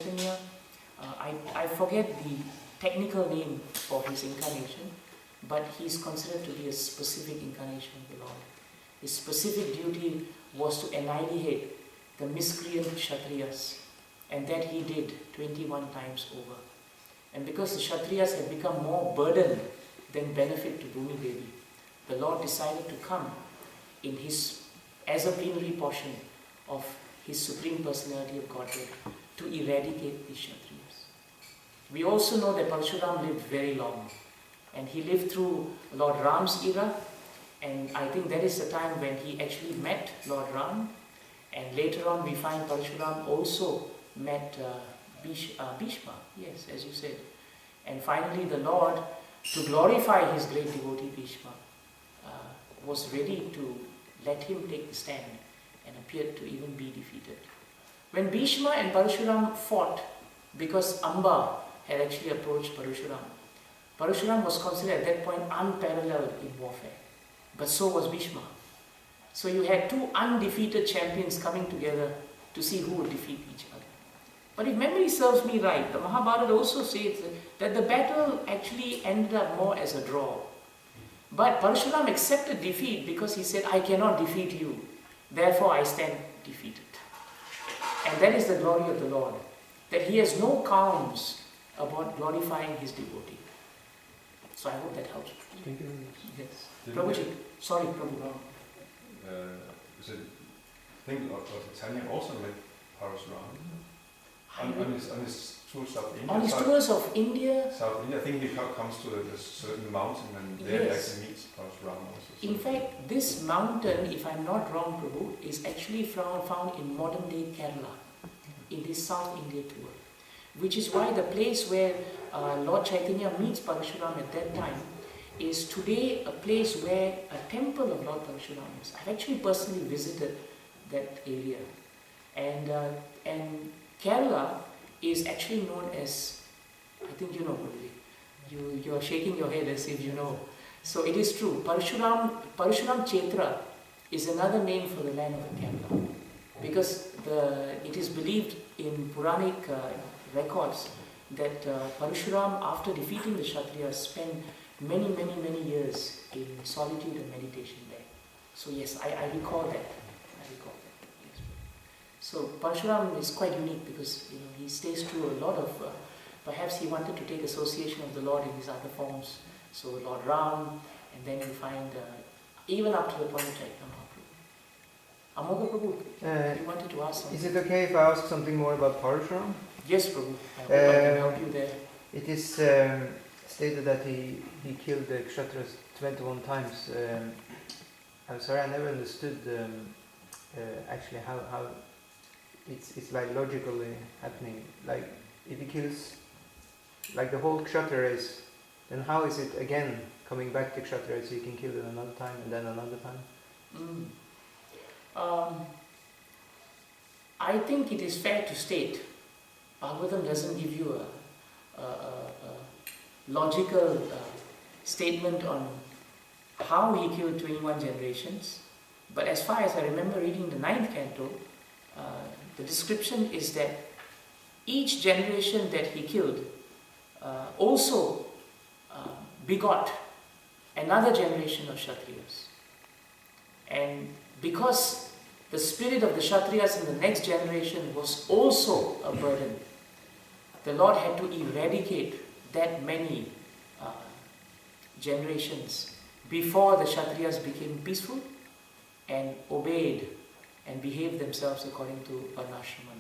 Chaitanya, I forget the technical name for his incarnation, but he is considered to be a specific incarnation of the Lord. His specific duty was to annihilate the miscreant Kshatriyas, and that he did 21 times over. And because the Kshatriyas had become more burden than benefit to Bhumi Devi, the Lord decided to come in his, as a plenary portion of his Supreme Personality of Godhead, to eradicate the Kshatriyas. We also know that Parshuram lived very long, and he lived through Lord Ram's era, and I think that is the time when he actually met Lord Ram, and later on we find Parshuram also met Bhishma, yes, as you said. And finally the Lord, to glorify his great devotee Bhishma, was ready to let him take the stand and appeared to even be defeated. When Bhishma and Parshuram fought, because Amba had actually approached Parshuram, Parshuram was considered at that point unparalleled in warfare. But so was Bhishma. So you had two undefeated champions coming together to see who would defeat each other. But if memory serves me right, the Mahabharata also says that the battle actually ended up more as a draw. But Parshuram accepted defeat because he said, I cannot defeat you, therefore I stand defeated. And that is the glory of the Lord, that he has no qualms about glorifying his devotee. So I hope that helps. Thank you. Yes. Prabhuji, sorry, Prabhu. Is it thing of Tanya also met Parshuram on his tours of India? On his tours of India? South India, I think he comes to a certain mountain and there he actually meets Parshuram also. So in fact, this mountain, if I'm not wrong, Prabhu, is actually found in modern day Kerala, in this South India tour. Which is why the place where Lord Chaitanya meets Parshuram at that time is today a place where a temple of Lord Parshuram is. I've actually personally visited that area. And Kerala is actually known as, I think you know, you're shaking your head as if you know. So it is true, Parshuram Kshetra is another name for the land of Kerala. Because it is believed in Puranic records that Parshuram, after defeating the Kshatriyas, spent many years in solitude and meditation there. So yes, I recall that. Yes. So Parshuram is quite unique because he stays through a lot of, perhaps he wanted to take association of the Lord in his other forms. So Lord Ram, and then you find even up to the point of Chaitanya Mahaprabhu. Amoga Prabhu, you wanted to ask something. Is it okay if I ask something more about Parshuram? Yes, Prabhu. I hope I can help you there. It is stated that he killed the Kshatriyas 21 times. I'm sorry, I never understood actually how it's like logically happening. Like if he kills like the whole Kshatriyas, then how is it again coming back to Kshatriyas so he can kill them another time and then another time? I think it is fair to state, Bhagavatam doesn't give you a logical statement on how he killed 21 generations, but as far as I remember reading the 9th canto, the description is that each generation that he killed also begot another generation of Kshatriyas. And because the spirit of the Kshatriyas in the next generation was also a burden, the Lord had to eradicate that many generations before the Kshatriyas became peaceful and obeyed and behaved themselves according to Varnashrama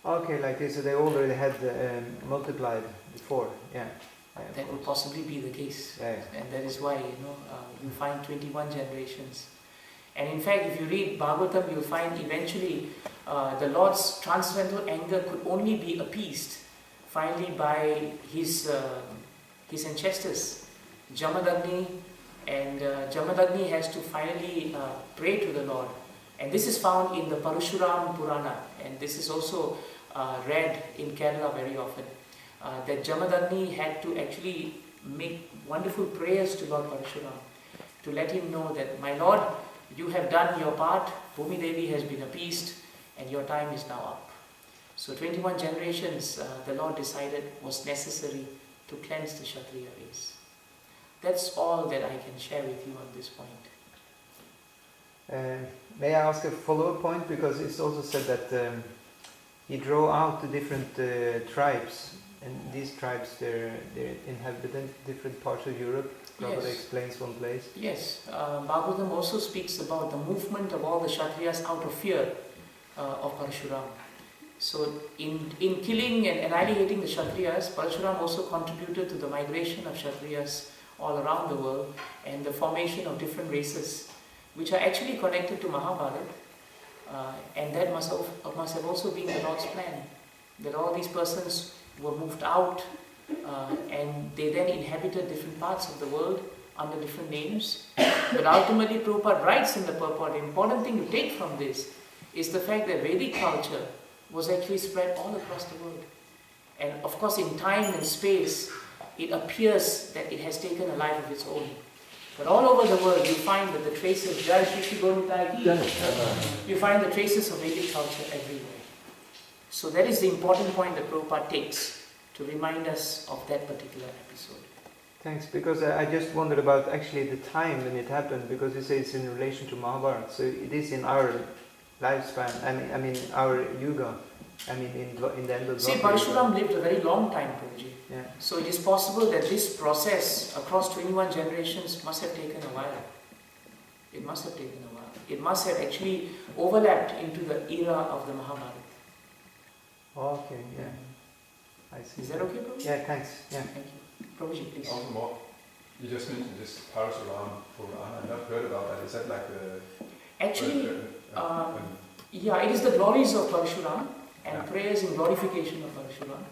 Dharma. Okay, like this, so they already had multiplied before, yeah. That would possibly be the case. Yeah. And that is why, you find 21 generations. And in fact, if you read Bhagavatam, you'll find eventually the Lord's transcendental anger could only be appeased finally by his ancestors, Jamadagni, and Jamadagni has to finally pray to the Lord. And this is found in the Parashuram Purana, and this is also read in Kerala very often, that Jamadagni had to actually make wonderful prayers to Lord Parashuram to let him know that, my Lord, you have done your part, Bhumi Devi has been appeased, and your time is now up. So 21 generations, the Lord decided was necessary to cleanse the Kshatriya race. That's all that I can share with you on this point. May I ask a follow-up point? Because it's also said that he drew out the different tribes, and these tribes they're inhabited different parts of Europe. Prabhupada explains one place. Yes, Bhagavatam also speaks about the movement of all the Kshatriyas out of fear of Parashuram. So in killing and annihilating the Kshatriyas, Parashuram also contributed to the migration of Kshatriyas all around the world and the formation of different races, which are actually connected to Mahabharata, and that must have also been the Lord's plan, that all these persons were moved out and they then inhabited different parts of the world under different names. But ultimately Prabhupada writes in the purport, the important thing to take from this is the fact that Vedic culture was actually spread all across the world. And of course in time and space, it appears that it has taken a life of its own. But all over the world, you find that the traces, you find the traces of Vedic culture everywhere. So that is the important point that Prabhupada takes to remind us of that particular episode. Thanks, because I just wondered about actually the time when it happened, because you say it's in relation to Mahabharata, so it is in our lifespan, I mean our yuga, in the end of See, Parashuram lived a very long time, Prabhuji. Yeah. So it is possible that this process across 21 generations must have taken a while. It must have taken a while. It must have actually overlapped into the era of the Mahabharata. Okay, yeah. I see. Is that okay, Prabhuji? Yeah, thanks. Yeah. Thank you. Prabhuji, please. Also more, you just mentioned this Parashuram Purana. I've not heard about that. Is that like the... Actually, yeah, it is the glories of Parashuram and prayers in glorification of Parashuram.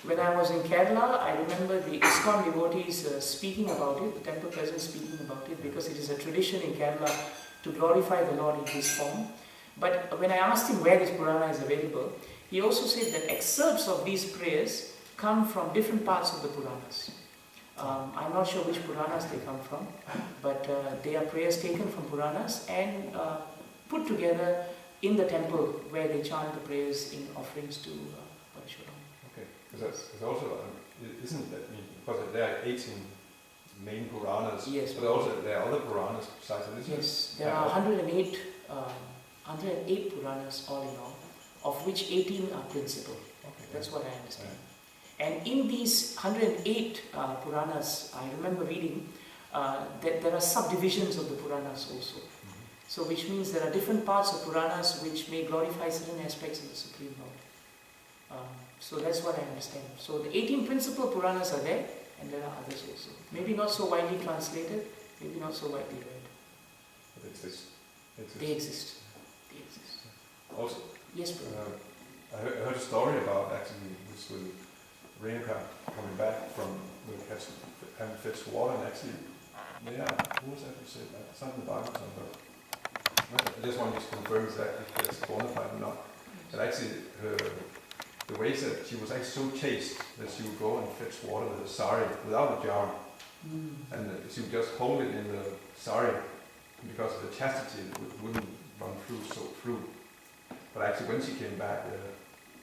When I was in Kerala, I remember the ISKCON devotees speaking about it, the temple president speaking about it, because it is a tradition in Kerala to glorify the Lord in this form. But when I asked him where this Purana is available, he also said that excerpts of these prayers come from different parts of the Puranas. I'm not sure which Puranas they come from, but they are prayers taken from Puranas and put together in the temple where they chant the prayers in offerings to Parashuram. Okay, because also, isn't that, because there are 18 main Puranas, yes, but also there are other Puranas besides this? Yes, there are 108 Puranas all in all, of which 18 are principal. Okay, that's what I understand. And in these 108 Puranas, I remember reading that there are subdivisions of the Puranas also. So which means there are different parts of Puranas which may glorify certain aspects of the Supreme Lord. So that's what I understand. So the 18 principal Puranas are there, and there are others also. Maybe not so widely translated, maybe not so widely read. But they exist. They exist. They exist. Also, yes, Prabhu. I heard a story about actually this with Renuka coming back from having fetched water, and actually, who was that who said that? It's not in the Bible, but I just want you to confirm exactly if that's bona fide or not. But actually, the way that she was actually so chaste that she would go and fetch water with a sari without a jar, and she would just hold it in the sari because of the chastity, it wouldn't run through. But actually, when she came back,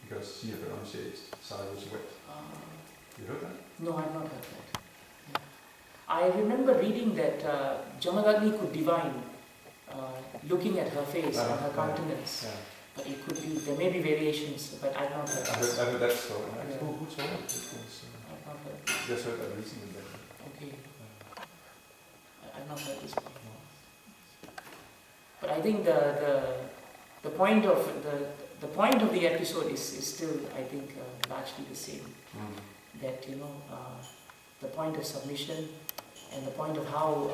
because she had been unchaste, the sari was wet. You heard that? No, I've not heard that. Yeah. I remember reading that Jamadagni could divine looking at her face and her countenance. Yeah. But it could be, there may be variations, but I've not heard that. I heard that story. Yeah. Who told it? I've not heard. Just heard that recently. Okay. I've not heard this before. But I think the point of the episode is still, I think, largely the same. That the point of submission and the point of how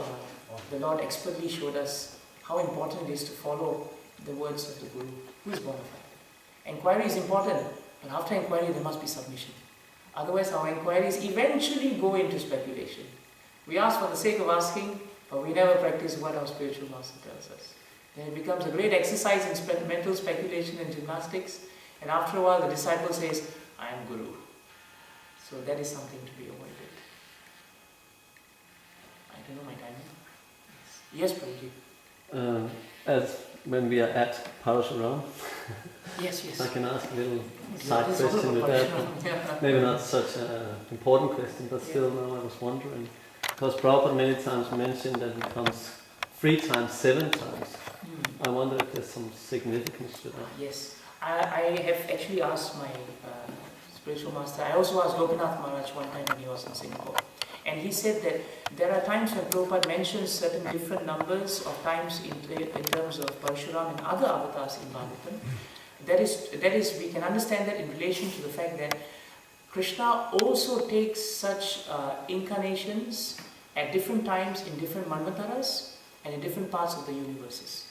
the Lord expertly showed us how important it is to follow the words of the Guru, who is bona fide. Inquiry is important, but after inquiry there must be submission. Otherwise our inquiries eventually go into speculation. We ask for the sake of asking, but we never practice what our spiritual master tells us. Then it becomes a great exercise in mental speculation and gymnastics, and after a while the disciple says, I am Guru. So that is something to be avoided. I don't know my timing. Yes, Prabhuji. As when we are at Parashuram, Yes, yes. I can ask a little Yeah, side this is question all with about that. Parashuram. Yeah. Maybe not such an important question, but still, now I was wondering. Because Prabhupada many times mentioned that he comes 3 times, 7 times. I wonder if there's some significance to that. Yes, I have actually asked my spiritual master. I also asked Gopinath Maharaj one time when he was in Singapore. And he said that there are times when Prabhupada mentions certain different numbers of times in terms of Parshuram and other avatars in Bhagavatam. That is, we can understand that in relation to the fact that Krishna also takes such incarnations at different times in different manvataras and in different parts of the universes.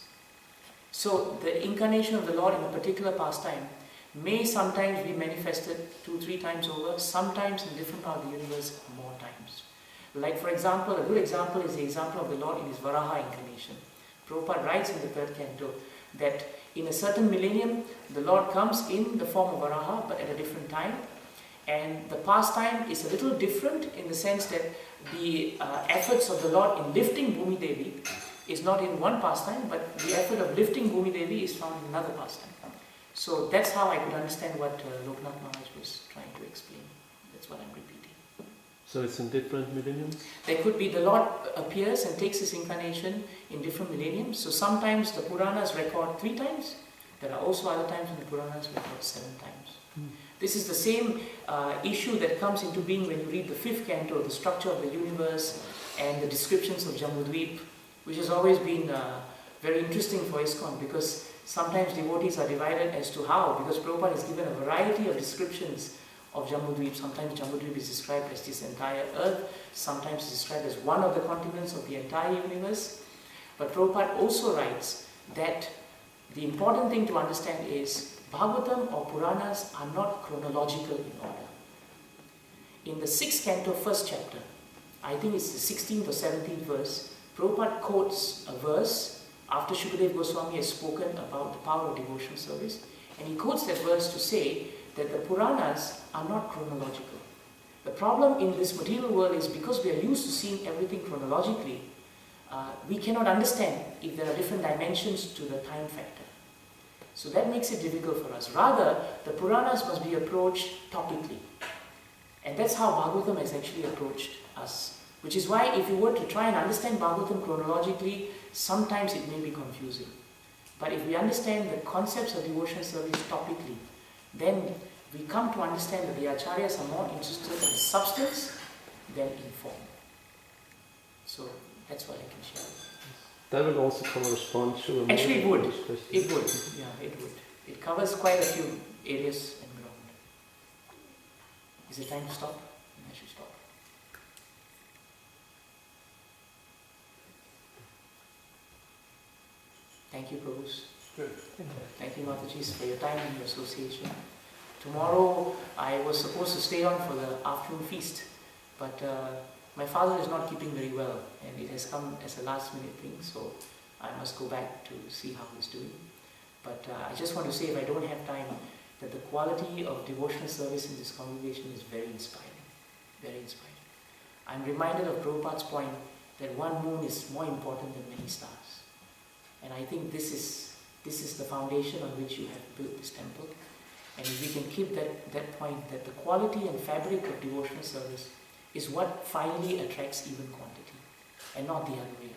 So the incarnation of the Lord in a particular pastime may sometimes be manifested 2-3 times over, sometimes in different parts of the universe more times. Like for example, a good example is the example of the Lord in his Varaha incarnation. Prabhupada writes in the 3rd canto that in a certain millennium, the Lord comes in the form of Varaha but at a different time. And the pastime is a little different in the sense that the efforts of the Lord in lifting Bhumi Devi is not in one pastime, but the effort of lifting Bhumi Devi is found in another pastime. So that's how I could understand what Loknath Maharaj was trying to explain. That's what I'm repeating. So it's in different millenniums? There could be the Lord appears and takes his incarnation in different millenniums. So sometimes the Puranas record 3 times. There are also other times when the Puranas record 7 times. This is the same issue that comes into being when you read the 5th canto, the structure of the universe and the descriptions of Jambudvip, which has always been very interesting for ISKCON, because sometimes devotees are divided as to how, because Prabhupada has given a variety of descriptions of Jambudvip. Sometimes Jambudvip is described as this entire earth, sometimes it's described as one of the continents of the entire universe. But Prabhupada also writes that the important thing to understand is Bhagavatam or Puranas are not chronological in order. In the 6th canto, 1st chapter, I think it's the 16th or 17th verse, Prabhupada quotes a verse after Shukadev Goswami has spoken about the power of devotional service, and he quotes that verse to say that the Puranas are not chronological. The problem in this material world is because we are used to seeing everything chronologically, we cannot understand if there are different dimensions to the time factor. So that makes it difficult for us. Rather, the Puranas must be approached topically. And that's how Bhagavatam has actually approached us. Which is why if you were to try and understand Bhagavatam chronologically, sometimes it may be confusing. But if we understand the concepts of devotional service topically, then we come to understand that the Acharyas are more interested in substance than in form. So that's what I can share. That will also correspond to a Actually, it would. question. It would. Yeah, it would. It covers quite a few areas and ground. Is it time to stop? I should stop. Thank you, Prabhus. Good. Thank you, Matajis, for your time and your association. Tomorrow, I was supposed to stay on for the afternoon feast, but my father is not keeping very well, and it has come as a last-minute thing, so I must go back to see how he's doing. But I just want to say, if I don't have time, that the quality of devotional service in this congregation is very inspiring. Very inspiring. I'm reminded of Prabhupada's point that one moon is more important than many stars. And I think this is the foundation on which you have built this temple. And if we can keep that point, that the quality and fabric of devotional service is what finally attracts even quantity, and not the other way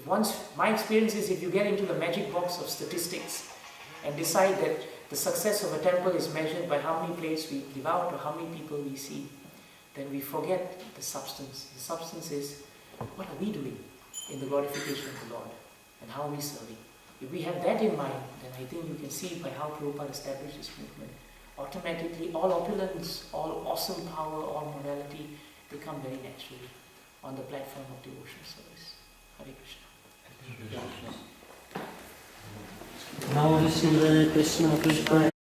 around. My experience is, if you get into the magic box of statistics and decide that the success of a temple is measured by how many plates we give out or how many people we see, then we forget the substance. The substance is, what are we doing in the glorification of the Lord, and how are we serving? If we have that in mind, then I think you can see by how Prabhupada established this movement, automatically all opulence, all awesome power, all morality, they come very naturally on the platform of devotional service. Hare Krishna. Namo Vishnu Krishna Krishna